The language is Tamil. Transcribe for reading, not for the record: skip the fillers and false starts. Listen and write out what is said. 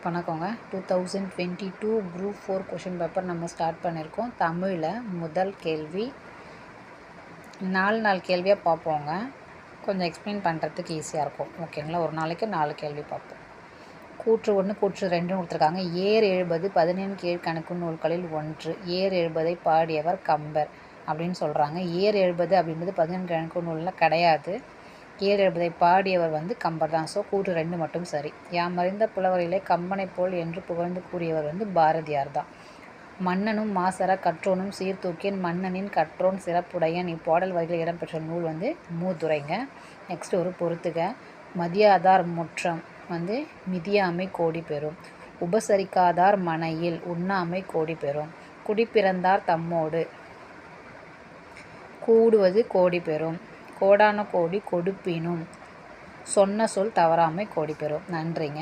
வணக்கங்க. 2022 குரூப் 4 கொஷின் பேப்பர் நம்ம ஸ்டார்ட் பண்ணியிருக்கோம். தமிழில் முதல் கேள்வி 4 கேள்வியாக பார்ப்போங்க. கொஞ்சம் எக்ஸ்பிளைன் பண்ணுறதுக்கு ஈஸியாக இருக்கும். ஓகேங்களா? ஒரு நாளைக்கு 4 கேள்வி பார்ப்போம். கூற்று 1 கூற்று 2 கொடுத்துருக்காங்க. ஏர் எழுபது 15 கீழ்கணக்கு நூல்களில் ஒன்று. ஏர் எழுபதை பாடியவர் கம்பர் அப்படின்னு சொல்கிறாங்க. ஏர் எழுபது அப்படின்றது 15 கணக்கு நூலில் கிடையாது. ஏர் எழுபதை பாடியவர் கம்பர் தான். ஸோ கூற்று 2 மட்டும் சரி. யாமறிந்த புலவரிலே கம்பனை போல் என்று புகழ்ந்து கூறியவர் பாரதியார் தான். மன்னனும் மாசற கற்றோனும் சீர்தூக்கின் மன்னனின் கற்றோன் சிறப்புடையன் இப்பாடல் வரிகள் இடம்பெற்ற நூல் மூதுரைங்க. நெக்ஸ்ட் ஒரு பொறுத்துக. மதியாதார் முற்றம் மிதியாமை கோடி பெறும். உபசரிக்காதார் மனையில் உண்ணாமை கோடி பெறும். குடிப்பிறந்தார் தம்மோடு கூடுவது கோடி பெறும். கோடான கோடி கொடுப்பினும் சொன்ன சொல் தவறாமை கோடி பெறும். நன்றிங்க.